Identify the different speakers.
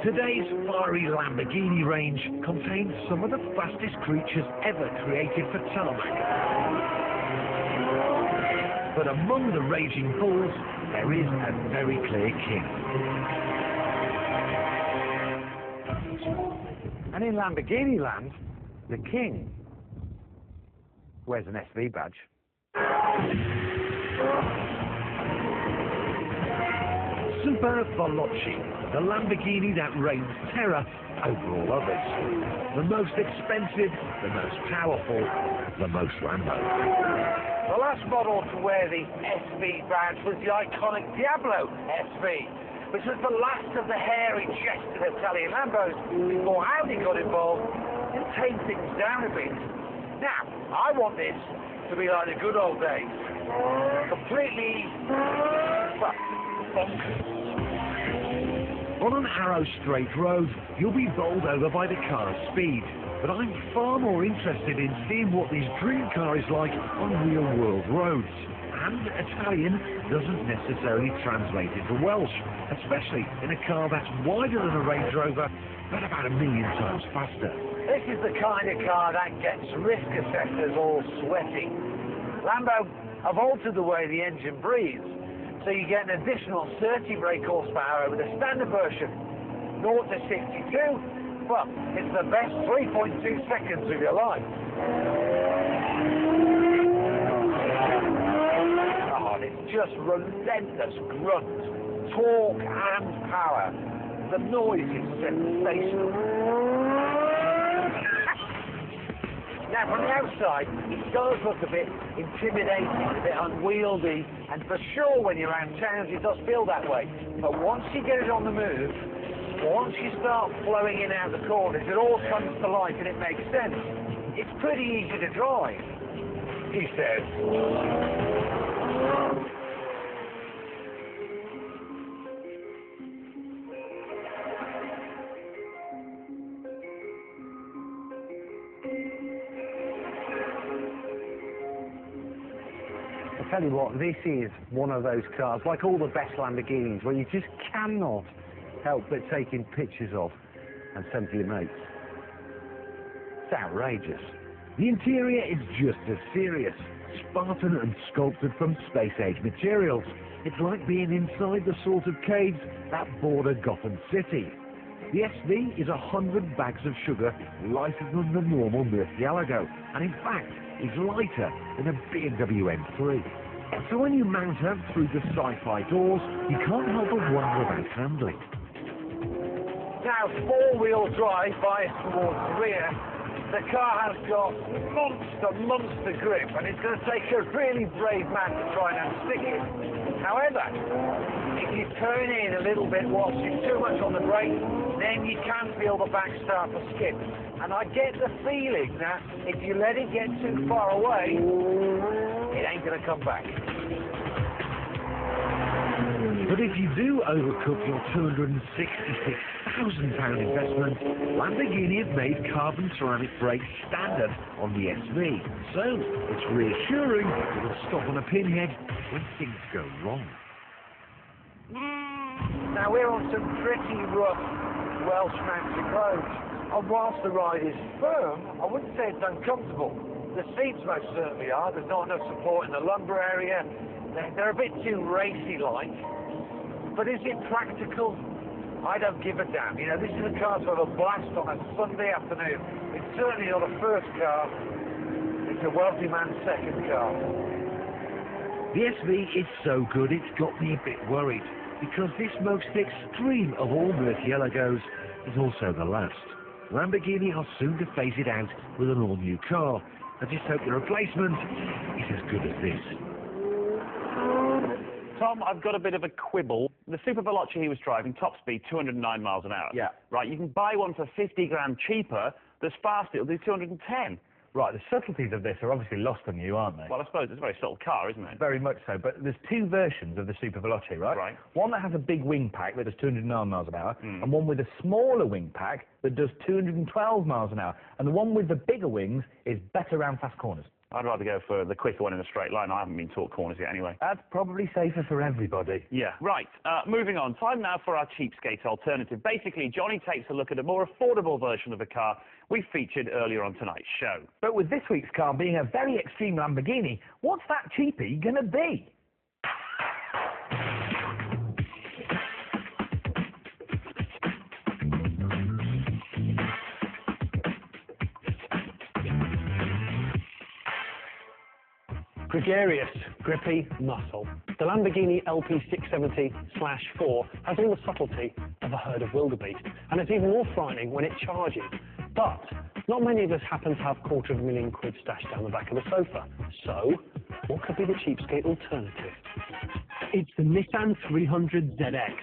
Speaker 1: Today's fiery Lamborghini range contains some of the fastest creatures ever created for tarmac. But among the raging bulls, there is a very clear king. And in Lamborghini land, the king wears an SV badge. SuperVeloce, the Lamborghini that reigns terror over all others. The most expensive, the most powerful, the most Lambo. The last model to wear the SV badge was the iconic Diablo SV, which was the last of the hairy-chested Italian Lambos before Audi got involved and tamed things down a bit. Now, I want this to be like the good old days. Completely, well, bonkers. On an narrow straight road, you'll be bowled over by the car's speed. But I'm far more interested in seeing what this dream car is like on real-world roads. And Italian doesn't necessarily translate into Welsh, especially in a car that's wider than a Range Rover, but about 1 million times faster. This is the kind of car that gets risk assessors all sweaty. Lambo have altered the way the engine breathes, so you get an additional 30 brake horsepower over the standard version. 0 to 62. Well, it's the best 3.2 seconds of your life. Oh, it's just relentless grunt, torque and power. The noise is sensational. Now, from the outside, it does look a bit intimidating, a bit unwieldy, and for sure when you're around town, it does feel that way. But once you get it on the move, once you start flowing in out the corners, it all comes to life and it makes sense. It's pretty easy to drive, he says. I'll tell you what, this is one of those cars, like all the best Lamborghinis, where you just cannot help but taking pictures of and send to your mates. It's outrageous. The interior is just as serious, Spartan and sculpted from space-age materials. It's like being inside the sort of caves that border Gotham City. The SV is 100 bags of sugar lighter than the normal Murcielago, and in fact is lighter than a BMW M3. So when you mount her through the sci-fi doors, you can't help but wonder about handling. Now, four-wheel drive biased towards the rear, the car has got monster grip, and it's going to take a really brave man to try and unstick it. However, if you turn in a little bit whilst you're too much on the brake, then you can feel the back start to skip. And I get the feeling that if you let it get too far away, it ain't going to come back. But if you do overcook your £266,000 investment, Lamborghini have made carbon ceramic brakes standard on the SV. So it's reassuring it'll stop on a pinhead when things go wrong. Now we're on some pretty rough Welsh mountain roads, and whilst the ride is firm, I wouldn't say it's uncomfortable. The seats most certainly are. There's not enough support in the lumbar area. They're a bit too racy-like. But is it practical? I don't give a damn. You know, this is a car to have a blast on a Sunday afternoon. It's certainly not a first car. It's a wealthy man's second car. The SV is so good it's got me a bit worried, because this most extreme of all Murcielagos is also the last. Lamborghini are soon to phase it out with an all-new car. I just hope the replacement is as good as this.
Speaker 2: Tom, I've got a bit of a quibble. The SuperVeloce he was driving, top speed, 209 miles an hour.
Speaker 3: Yeah.
Speaker 2: Right, you can buy one for 50 grand cheaper that's fast, it'll do 210.
Speaker 3: Right, the subtleties of this are obviously lost on you, aren't they?
Speaker 2: Well, I suppose it's a very subtle car, isn't it?
Speaker 3: Very much so, but there's two versions of the SuperVeloce, right?
Speaker 2: Right.
Speaker 3: One that has a big wing pack that does 209 miles an hour, and one with a smaller wing pack that does 212 miles an hour. And the one with the bigger wings is better around fast corners.
Speaker 2: I'd rather go for the quicker one in a straight line. I haven't been taught corners yet anyway.
Speaker 3: That's probably safer for everybody.
Speaker 2: Yeah. Right, moving on. Time now for our cheapskate alternative. Basically, Johnny takes a look at a more affordable version of a car we featured earlier on tonight's show.
Speaker 3: But with this week's car being a very extreme Lamborghini, what's that cheapie gonna be?
Speaker 4: Gregarious, grippy, muscle. The Lamborghini LP670/4 has all the subtlety of a herd of wildebeest, and it's even more frightening when it charges. But not many of us happen to have £250,000 stashed down the back of the sofa. So, what could be the cheapskate alternative? It's the Nissan 300ZX.